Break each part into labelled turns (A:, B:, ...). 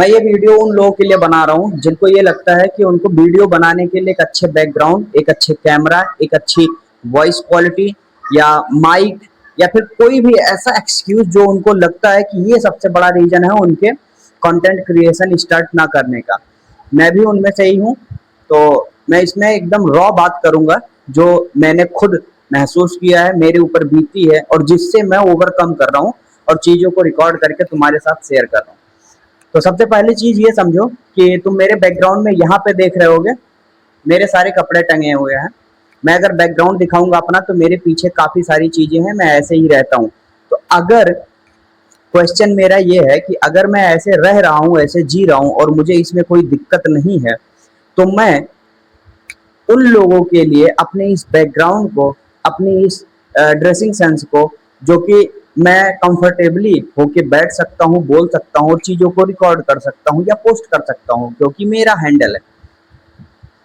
A: मैं ये वीडियो उन लोगों के लिए बना रहा हूँ जिनको ये लगता है कि उनको वीडियो बनाने के लिए एक अच्छे बैकग्राउंड, एक अच्छे कैमरा, एक अच्छी वॉइस क्वालिटी या माइक या फिर कोई भी ऐसा एक्सक्यूज जो उनको लगता है कि ये सबसे बड़ा रीजन है उनके कंटेंट क्रिएशन स्टार्ट ना करने का। मैं भी उनमें से ही हूँ। तो मैं इसमें एकदम रॉ बात करूंगा जो मैंने खुद महसूस किया है, मेरे ऊपर बीती है और जिससे मैं ओवरकम कर रहा हूँ और चीजों को रिकॉर्ड करके तुम्हारे साथ शेयर कर रहा हूँ। तो सबसे पहली चीज ये समझो कि तुम मेरे बैकग्राउंड में यहाँ पे देख रहे होगे मेरे सारे कपड़े टंगे हुए हैं। मैं अगर बैकग्राउंड दिखाऊंगा अपना तो मेरे पीछे काफी सारी चीजें हैं, मैं ऐसे ही रहता हूँ। तो अगर क्वेश्चन मेरा ये है कि अगर मैं ऐसे रह रहा हूँ, ऐसे जी रहा हूँ और मुझे इसमें कोई दिक्कत नहीं है, तो मैं उन लोगों के लिए अपने इस बैकग्राउंड को, अपनी इस ड्रेसिंग सेंस को, जो कि मैं कंफर्टेबली होके बैठ सकता हूँ, बोल सकता हूँ और चीज़ों को रिकॉर्ड कर सकता हूँ या पोस्ट कर सकता हूँ क्योंकि मेरा हैंडल है,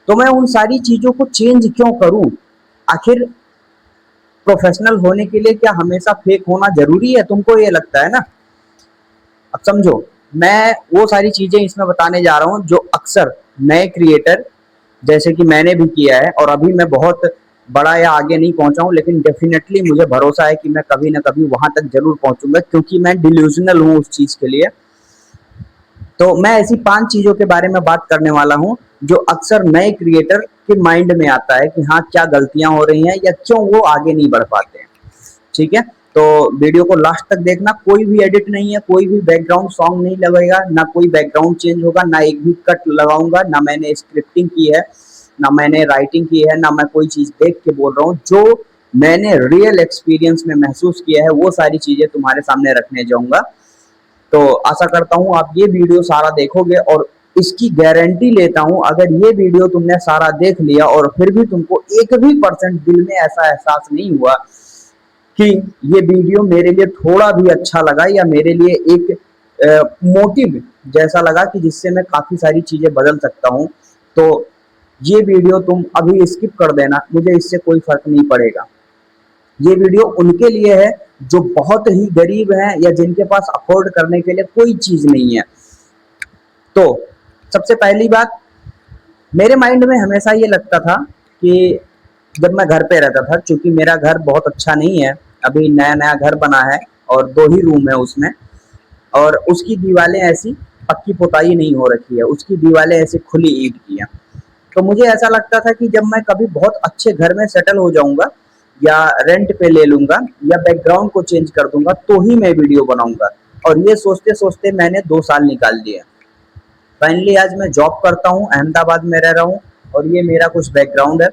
A: तो मैं उन सारी चीज़ों को चेंज क्यों करूँ? आखिर प्रोफेशनल होने के लिए क्या हमेशा फेक होना ज़रूरी है? तुमको ये लगता है ना? अब समझो, मैं वो सारी चीज़ें इसमें बताने जा रहा हूँ जो अक्सर नए क्रिएटर, जैसे कि मैंने भी किया है और अभी मैं बहुत बड़ा या आगे नहीं पहुंचा हूं, लेकिन डेफिनेटली मुझे भरोसा है कि मैं कभी ना कभी वहां तक जरूर पहुंचूंगा क्योंकि मैं डिल्यूजनल हूं उस चीज के लिए। तो मैं ऐसी 5 चीजों के बारे में बात करने वाला हूं जो अक्सर नए क्रिएटर के माइंड में आता है कि हाँ क्या गलतियां हो रही हैं या क्यों वो आगे नहीं बढ़ पाते हैं। ठीक है, तो वीडियो को लास्ट तक देखना। कोई भी एडिट नहीं है, कोई भी बैकग्राउंड सॉन्ग नहीं लगेगा, ना कोई बैकग्राउंड चेंज होगा, ना एक भी कट लगाऊंगा, ना मैंने स्क्रिप्टिंग की है, ना मैंने राइटिंग की है, ना मैं कोई चीज देख के बोल रहा हूँ। जो मैंने रियल एक्सपीरियंस में महसूस किया है वो सारी चीजें तुम्हारे सामने रखने जाऊंगा। तो आशा करता हूँ आप ये वीडियो सारा देखोगे और इसकी गारंटी लेता हूँ अगर ये वीडियो तुमने सारा देख लिया और फिर भी तुमको एक भी परसेंट दिल में ऐसा एहसास नहीं हुआ कि ये वीडियो मेरे लिए थोड़ा भी अच्छा लगा या मेरे लिए एक मोटिव जैसा लगा कि जिससे मैं काफी सारी चीजें बदल सकता हूँ, तो ये वीडियो तुम अभी स्किप कर देना, मुझे इससे कोई फर्क नहीं पड़ेगा। ये वीडियो उनके लिए है जो बहुत ही गरीब हैं या जिनके पास अफोर्ड करने के लिए कोई चीज नहीं है। तो सबसे पहली बात, मेरे माइंड में हमेशा ये लगता था कि जब मैं घर पे रहता था, क्योंकि मेरा घर बहुत अच्छा नहीं है, अभी नया नया घर बना है और 2 ही रूम है उसमें, और उसकी दीवारें ऐसी पक्की पुताई नहीं हो रखी है, उसकी दीवारें ऐसी खुली ईंट की हैं। तो मुझे ऐसा लगता था कि जब मैं कभी बहुत अच्छे घर में सेटल हो जाऊंगा या रेंट पे ले लूंगा या बैकग्राउंड को चेंज कर दूंगा तो ही मैं वीडियो बनाऊंगा। और ये सोचते सोचते मैंने 2 साल निकाल दिए। फाइनली आज मैं जॉब करता हूँ, अहमदाबाद में रह रहा हूँ और ये मेरा कुछ बैकग्राउंड है,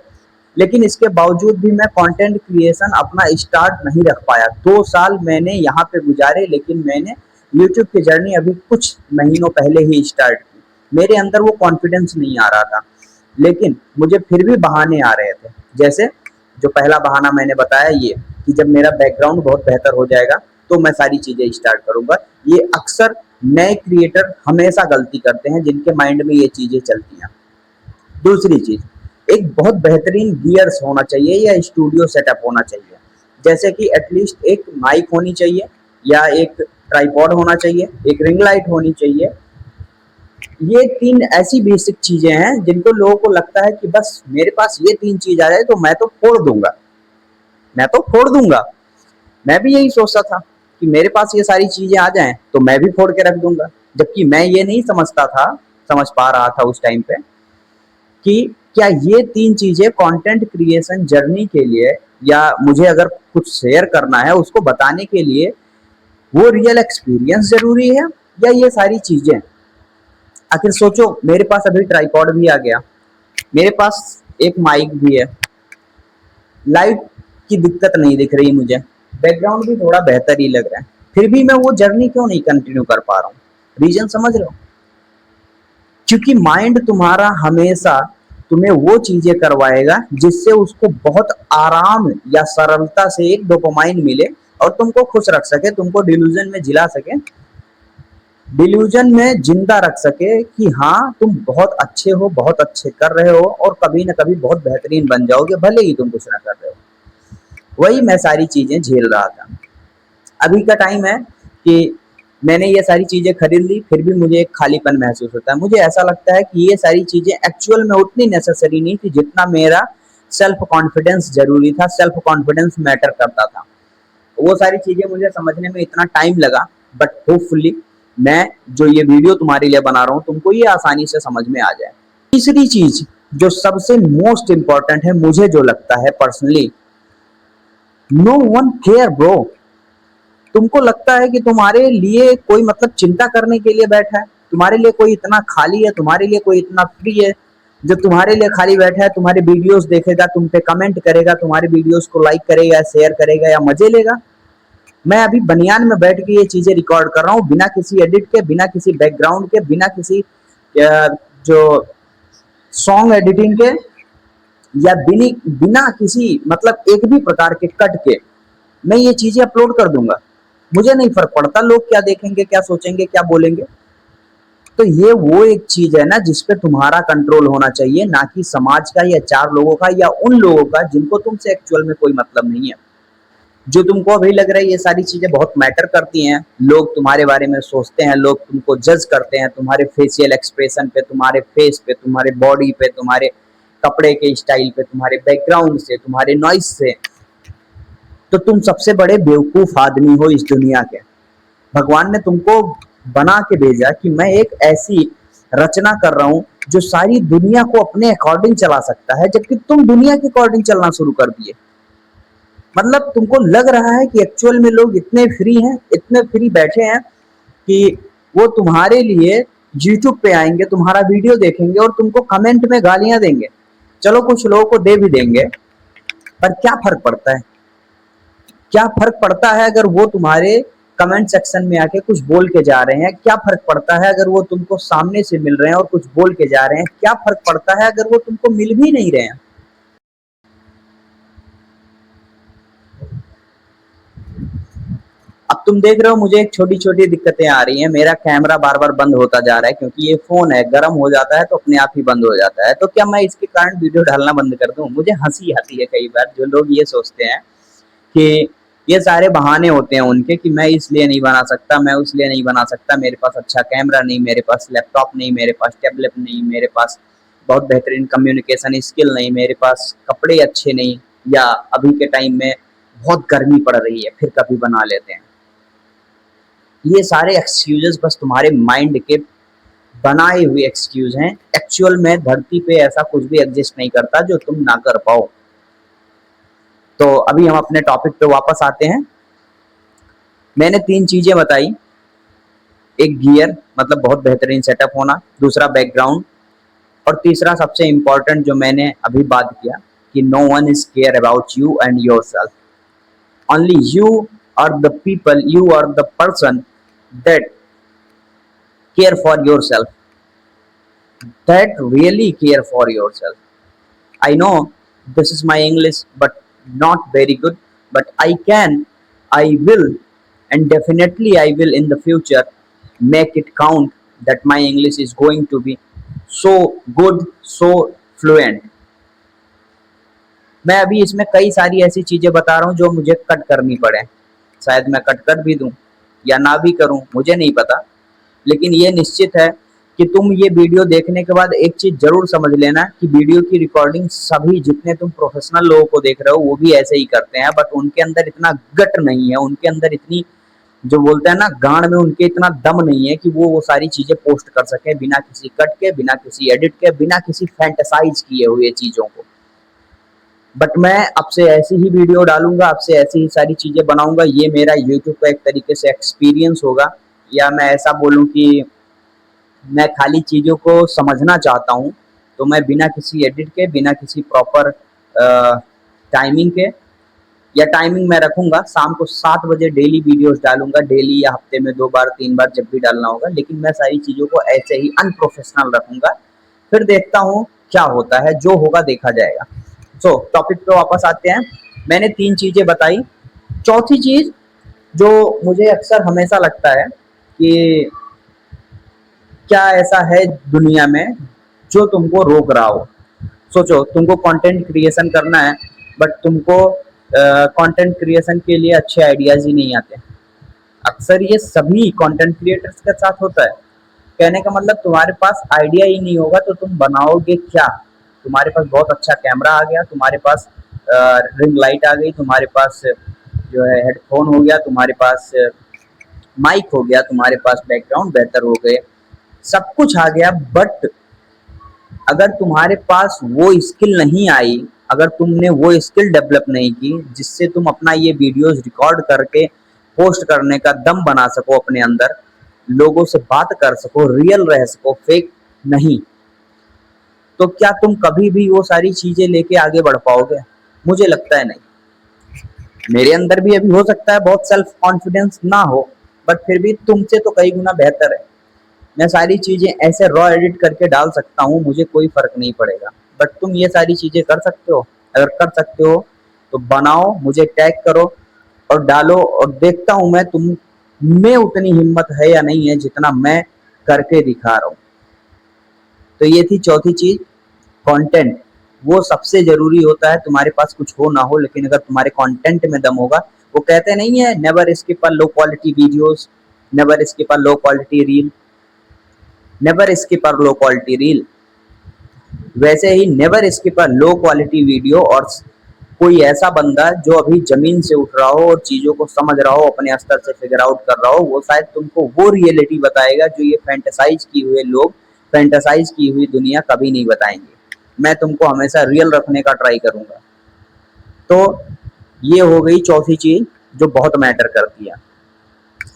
A: लेकिन इसके बावजूद भी मैं कंटेंट क्रिएशन अपना स्टार्ट नहीं रख पाया। 2 साल मैंने यहाँ पे गुजारे, लेकिन मैंने यूट्यूब की जर्नी अभी कुछ महीनों पहले ही स्टार्ट की। मेरे अंदर वो कॉन्फिडेंस नहीं आ रहा था, लेकिन मुझे फिर भी बहाने आ रहे थे। जैसे जो पहला बहाना मैंने बताया ये कि जब मेरा बैकग्राउंड बहुत बेहतर हो जाएगा तो मैं सारी चीजें स्टार्ट करूंगा। ये अक्सर नए क्रिएटर हमेशा गलती करते हैं जिनके माइंड में ये चीजें चलती हैं। दूसरी चीज, एक बहुत बेहतरीन गियर्स होना चाहिए या स्टूडियो सेटअप होना चाहिए, जैसे कि एटलीस्ट एक माइक होनी चाहिए या एक ट्राइपॉड होना चाहिए, एक रिंग लाइट होनी चाहिए। ये 3 ऐसी बेसिक चीजें हैं जिनको लोगों को लगता है कि बस मेरे पास ये 3 चीज आ जाए तो मैं तो फोड़ दूंगा, मैं तो फोड़ दूंगा। मैं भी यही सोचता था कि मेरे पास ये सारी चीजें आ जाएं तो मैं भी फोड़ के रख दूंगा, जबकि मैं ये नहीं समझता था, समझ पा रहा था उस टाइम पे कि क्या ये 3 चीजें कंटेंट क्रिएशन जर्नी के लिए या मुझे अगर कुछ शेयर करना है उसको बताने के लिए वो रियल एक्सपीरियंस जरूरी है या ये सारी चीजें। आखिर सोचो, मेरे पास अभी ट्राइपॉड भी आ गया, मेरे पास एक माइक भी है, लाइट की दिक्कत नहीं दिख रही मुझे, बैकग्राउंड भी थोड़ा बेहतर ही लग रहा है, फिर भी मैं वो जर्नी क्यों नहीं कंटिन्यू कर पा रहा हूँ? रीजन समझ रहे हो? क्योंकि माइंड तुम्हारा हमेशा तुम्हें वो चीजें करवाएगा जिससे उसको बहुत आराम या सरलता से एक डोपामाइन मिले और तुमको खुश रख सके, तुमको डिल्यूजन में जिला सके, डिल्यूजन में जिंदा रख सके कि हाँ तुम बहुत अच्छे हो, बहुत अच्छे कर रहे हो और कभी ना कभी बहुत बेहतरीन बन जाओगे भले ही तुम कुछ ना कर रहे हो। वही मैं सारी चीजें झेल रहा था। अभी का टाइम है कि मैंने ये सारी चीजें खरीद ली, फिर भी मुझे एक खालीपन महसूस होता है। मुझे ऐसा लगता है कि ये सारी चीजें एक्चुअल में उतनी नेसेसरी नहीं थी जितना मेरा सेल्फ कॉन्फिडेंस जरूरी था, सेल्फ कॉन्फिडेंस मैटर करता था। वो सारी चीजें मुझे समझने में इतना टाइम लगा, बट होपफुली मैं जो ये वीडियो तुम्हारे लिए बना रहा हूँ तुमको ये आसानी से समझ में आ जाए। तीसरी चीज जो सबसे मोस्ट इंपॉर्टेंट है, मुझे जो लगता है personally, no one care bro. तुमको लगता है कि तुम्हारे लिए कोई मतलब चिंता करने के लिए बैठा है, तुम्हारे लिए कोई इतना खाली है, तुम्हारे लिए कोई इतना फ्री है जो तुम्हारे लिए खाली बैठा है, तुम्हारे वीडियोस देखेगा, तुम पे कमेंट करेगा, तुम्हारे वीडियोस को लाइक करेगा, शेयर करेगा या मजे लेगा। मैं अभी बनियान में बैठ के ये चीजें रिकॉर्ड कर रहा हूँ, बिना किसी एडिट के, बिना किसी बैकग्राउंड के, बिना किसी जो सॉन्ग एडिटिंग के, या बिना किसी मतलब एक भी प्रकार के कट के मैं ये चीजें अपलोड कर दूंगा। मुझे नहीं फर्क पड़ता लोग क्या देखेंगे, क्या सोचेंगे, क्या बोलेंगे। तो ये वो एक चीज है ना जिस पे तुम्हारा कंट्रोल होना चाहिए, ना कि समाज का या चार लोगों का या उन लोगों का जिनको तुमसे एक्चुअल में कोई मतलब नहीं है। जो तुमको अभी लग रहा है ये सारी चीजें बहुत मैटर करती हैं, लोग तुम्हारे बारे में सोचते हैं, लोग तुमको जज करते हैं तुम्हारे फेशियल एक्सप्रेशन पे, तुम्हारे फेस पे, तुम्हारे बॉडी पे, तुम्हारे कपड़े के स्टाइल पे, तुम्हारे बैकग्राउंड से, तुम्हारे नॉइस से, तो तुम सबसे बड़े बेवकूफ आदमी हो इस दुनिया के। भगवान ने तुमको बना के भेजा कि मैं एक ऐसी रचना कर रहा हूं जो सारी दुनिया को अपने अकॉर्डिंग चला सकता है, जबकि तुम दुनिया के अकॉर्डिंग चलना शुरू कर दिए। मतलब तुमको लग रहा है कि एक्चुअल में लोग इतने फ्री हैं, इतने फ्री बैठे हैं कि वो तुम्हारे लिए यूट्यूब पे आएंगे, तुम्हारा वीडियो देखेंगे और तुमको कमेंट में गालियां देंगे। चलो कुछ लोगों को दे भी देंगे, पर क्या फर्क पड़ता है? क्या फर्क पड़ता है अगर वो तुम्हारे कमेंट सेक्शन में आके कुछ बोल के जा रहे हैं? क्या फर्क पड़ता है अगर वो तुमको सामने से मिल रहे हैं और कुछ बोल के जा रहे हैं? क्या फर्क पड़ता है अगर वो तुमको मिल भी नहीं रहे हैं? अब तुम देख रहे हो मुझे एक छोटी छोटी दिक्कतें आ रही हैं, मेरा कैमरा बार बार बंद होता जा रहा है क्योंकि ये फोन है, गर्म हो जाता है तो अपने आप ही बंद हो जाता है। तो क्या मैं इसके कारण वीडियो डालना बंद कर दूं? मुझे हंसी आती है कई बार, जो लोग ये सोचते हैं कि ये सारे बहाने होते हैं उनके कि मैं इसलिए नहीं बना सकता, मैं उसलिए नहीं बना सकता, मेरे पास अच्छा कैमरा नहीं, मेरे पास लैपटॉप नहीं, मेरे पास टैबलेट नहीं, मेरे पास बहुत बेहतरीन कम्युनिकेशन स्किल नहीं, मेरे पास कपड़े अच्छे नहीं, या अभी के टाइम में बहुत गर्मी पड़ रही है फिर कभी बना लेते हैं। ये सारे एक्सक्यूजेस बस तुम्हारे माइंड के बनाए हुए एक्सक्यूज हैं। एक्चुअल में धरती पे ऐसा कुछ भी एग्जिस्ट नहीं करता जो तुम ना कर पाओ। तो अभी हम अपने टॉपिक पे वापस आते हैं। मैंने 3 चीजें बताई, एक गियर मतलब बहुत बेहतरीन सेटअप होना, दूसरा बैकग्राउंड, और तीसरा सबसे इंपॉर्टेंट जो मैंने अभी बात किया कि no one is care about you and yourself, only you are the people, you are the person that care for yourself, that really care for yourself. I know this is my English but not very good, but I will, and definitely I will in the future make it count that my English is going to be so good, so fluent. मैं अभी इसमें कई सारी ऐसी चीजें बता रहा हूँ जो मुझे कट करनी पड़े, शायद मैं कट कर भी दूं या ना भी करूं, मुझे नहीं पता। लेकिन ये निश्चित है कि तुम ये वीडियो देखने के बाद एक चीज जरूर समझ लेना कि वीडियो की रिकॉर्डिंग सभी जितने तुम प्रोफेशनल लोगों को देख रहे हो वो भी ऐसे ही करते हैं, बट उनके अंदर इतना गट नहीं है, उनके अंदर इतनी जो बोलते हैं ना गांड में, उनके इतना दम नहीं है कि वो सारी चीजें पोस्ट कर सके बिना किसी कट के, बिना किसी एडिट के, बिना किसी फैंटेसाइज किए हुए चीजों को। बट मैं अब से ऐसी ही वीडियो डालूंगा, अब से ऐसी ही सारी चीजें बनाऊंगा। ये मेरा यूट्यूब का एक तरीके से एक्सपीरियंस होगा, या मैं ऐसा बोलूं कि मैं खाली चीज़ों को समझना चाहता हूँ, तो मैं बिना किसी एडिट के, बिना किसी प्रॉपर टाइमिंग के, या टाइमिंग मैं रखूँगा शाम को 7 बजे डेली वीडियोस डालूँगा, डेली या हफ्ते में 2 बार 3 बार जब भी डालना होगा, लेकिन मैं सारी चीज़ों को ऐसे ही अनप्रोफेशनल रखूँगा। फिर देखता हूँ क्या होता है, जो होगा देखा जाएगा। सो टॉपिक पे वापस आते हैं। मैंने 3 चीज़ें बताई। चौथी चीज़ जो मुझे अक्सर हमेशा लगता है कि क्या ऐसा है दुनिया में जो तुमको रोक रहा हो? सोचो तुमको कंटेंट क्रिएशन करना है, बट तुमको कंटेंट क्रिएशन के लिए अच्छे आइडियाज ही नहीं आते, अक्सर ये सभी कंटेंट क्रिएटर्स के साथ होता है। कहने का मतलब तुम्हारे पास आइडिया ही नहीं होगा तो तुम बनाओगे क्या। तुम्हारे पास बहुत अच्छा कैमरा आ गया, तुम्हारे पास रिंग लाइट आ गई, तुम्हारे पास जो है हेडफोन हो गया, तुम्हारे पास माइक हो गया, तुम्हारे पास बैकग्राउंड बेहतर हो गए, सब कुछ आ गया, बट अगर तुम्हारे पास वो स्किल नहीं आई, अगर तुमने वो स्किल डेवलप नहीं की जिससे तुम अपना ये वीडियोस रिकॉर्ड करके पोस्ट करने का दम बना सको अपने अंदर, लोगों से बात कर सको, रियल रह सको, फेक नहीं, तो क्या तुम कभी भी वो सारी चीजें लेके आगे बढ़ पाओगे? मुझे लगता है नहीं। मेरे अंदर भी अभी हो सकता है बहुत सेल्फ कॉन्फिडेंस ना हो, बट फिर भी तुमसे तो कई गुना बेहतर है। मैं सारी चीजें ऐसे रॉ एडिट करके डाल सकता हूँ, मुझे कोई फर्क नहीं पड़ेगा, बट तुम ये सारी चीजें कर सकते हो? अगर कर सकते हो तो बनाओ, मुझे टैग करो और डालो, और देखता हूं मैं तुम में उतनी हिम्मत है या नहीं है जितना मैं करके दिखा रहा हूँ। तो ये थी चौथी चीज, कंटेंट। वो सबसे जरूरी होता है, तुम्हारे पास कुछ हो ना हो, लेकिन अगर तुम्हारे कंटेंट में दम होगा। वो कहते नहीं है, never skip a low quality videos, never skip a low quality reel, never skip a low quality reel. वैसे ही never skip a low quality video, और कोई ऐसा बंदा जो अभी जमीन से उठ रहा हो और चीजों को समझ रहा हो, अपने स्तर से फिगर आउट कर रहा हो, वो शायद तुमको वो रियलिटी बताएगा जो ये फैंटेसाइज की हुए लोग, फैंटेसाइज की हुई दुनिया कभी नहीं बताएंगे। मैं तुमको हमेशा रियल रखने का ट्राई करूंगा। तो ये हो गई चौथी चीज जो बहुत मैटर करती है।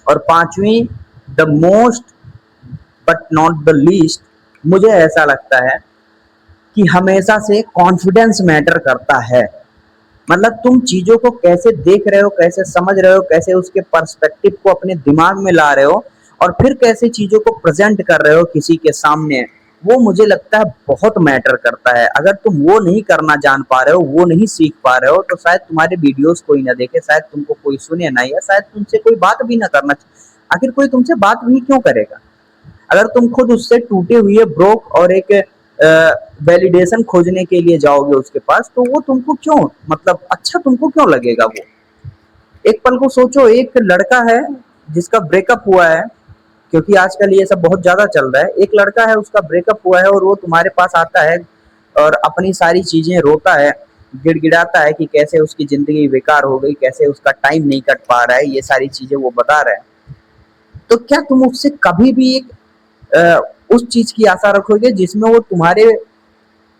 A: और पांचवी, the most but not the least, मुझे ऐसा लगता है कि हमेशा से कॉन्फिडेंस मैटर करता है। मतलब तुम चीजों को कैसे देख रहे हो, कैसे समझ रहे हो, कैसे उसके पर्सपेक्टिव को अपने दिमाग में ला रहे हो, और फिर कैसे चीजों को प्रेजेंट कर रहे हो किसी के सामने, वो मुझे लगता है बहुत मैटर करता है। अगर तुम वो नहीं करना जान पा रहे हो, वो नहीं सीख पा रहे हो, तो शायद तुम्हारे वीडियोस कोई ना देखे, शायद तुमको कोई सुने ना, या शायद तुमसे कोई बात भी ना करना। आखिर कोई तुमसे बात भी क्यों करेगा? अगर तुम खुद उससे टूटे हुए, ब्रोक और एक वैलिडेशन खोजने के लिए जाओगे उसके पास, तो वो तुमको क्यों, मतलब अच्छा तुमको क्यों लगेगा वो? एक पल को सोचो, एक लड़का है जिसका ब्रेकअप हुआ है, क्योंकि आजकल ये सब बहुत ज्यादा चल रहा है। एक लड़का है, उसका ब्रेकअप हुआ है, और वो तुम्हारे पास आता है और अपनी सारी चीजें रोता है, गिड़गिड़ाता है कि कैसे उसकी जिंदगी बेकार हो गई, कैसे उसका टाइम नहीं कट पा रहा है, ये सारी चीजें वो बता रहा है। तो क्या तुम उससे कभी भी एक उस चीज की आशा रखोगे जिसमें वो तुम्हारे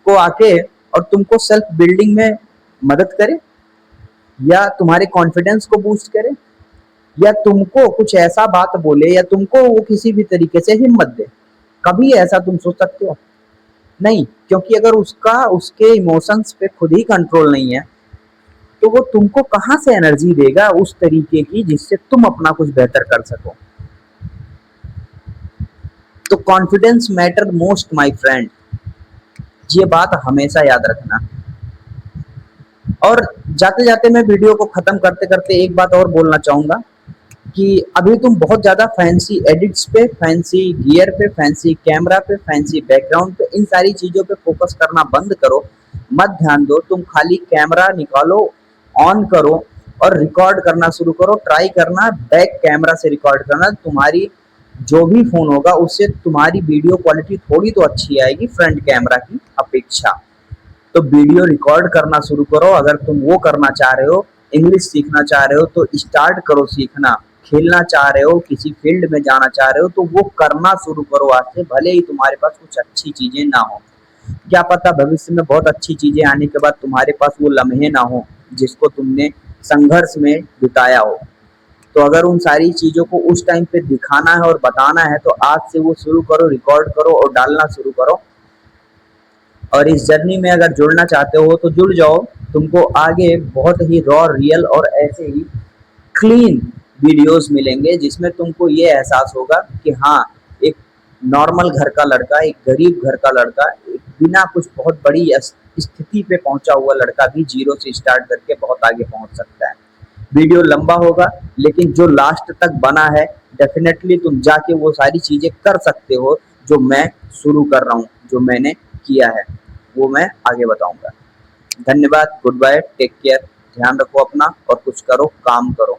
A: को आके और तुमको सेल्फ बिल्डिंग में मदद करे, या तुम्हारे कॉन्फिडेंस को बूस्ट करे, या तुमको कुछ ऐसा बात बोले, या तुमको वो किसी भी तरीके से हिम्मत दे? कभी ऐसा तुम सोच सकते हो? नहीं, क्योंकि अगर उसका उसके इमोशंस पे खुद ही कंट्रोल नहीं है, तो वो तुमको कहां से एनर्जी देगा उस तरीके की जिससे तुम अपना कुछ बेहतर कर सको? तो confidence matter most my friend, ये बात हमेशा याद रखना। और जाते जाते मैं वीडियो को खत्म करते करते एक बात और बोलना चाहूंगा कि अभी तुम बहुत ज्यादा फैंसी एडिट्स पे, फैंसी गियर पे, फैंसी कैमरा पे, फैंसी बैकग्राउंड पे, इन सारी चीजों पे फोकस करना बंद करो, मत ध्यान दो। तुम खाली कैमरा निकालो, ऑन करो और रिकॉर्ड करना शुरू करो। ट्राई करना बैक कैमरा से रिकॉर्ड करना, तुम्हारी जो भी फोन होगा उससे तुम्हारी वीडियो क्वालिटी थोड़ी तो अच्छी आएगी फ्रंट कैमरा की अपेक्षा। तो वीडियो रिकॉर्ड करना शुरू करो। अगर तुम वो करना चाह रहे हो, इंग्लिश सीखना चाह रहे हो, तो स्टार्ट करो सीखना। खेलना चाह रहे हो, किसी फील्ड में जाना चाह रहे हो, तो वो करना शुरू करो आज से, भले ही तुम्हारे पास कुछ अच्छी चीजें ना हो। क्या पता भविष्य में बहुत अच्छी चीजें आने के बाद तुम्हारे पास वो लम्हे ना हो जिसको तुमने संघर्ष में बिताया हो। तो अगर उन सारी चीजों को उस टाइम पे दिखाना है और बताना है, तो आज से वो शुरू करो, रिकॉर्ड करो और डालना शुरू करो। और इस जर्नी में अगर जुड़ना चाहते हो तो जुड़ जाओ। तुमको आगे बहुत ही रॉ, रियल और ऐसे ही क्लीन वीडियोस मिलेंगे जिसमें तुमको ये एहसास होगा कि हाँ, एक नॉर्मल घर का लड़का, एक गरीब घर का लड़का, एक बिना कुछ बहुत बड़ी स्थिति पे पहुंचा हुआ लड़का भी जीरो से स्टार्ट करके बहुत आगे पहुंच सकता है। वीडियो लंबा होगा, लेकिन जो लास्ट तक बना है, डेफिनेटली तुम जाके वो सारी चीजें कर सकते हो जो मैं शुरू कर रहा हूँ, जो मैंने किया है, वो मैं आगे बताऊंगा। धन्यवाद, गुड बाय, टेक केयर, ध्यान रखो अपना और कुछ करो, काम करो।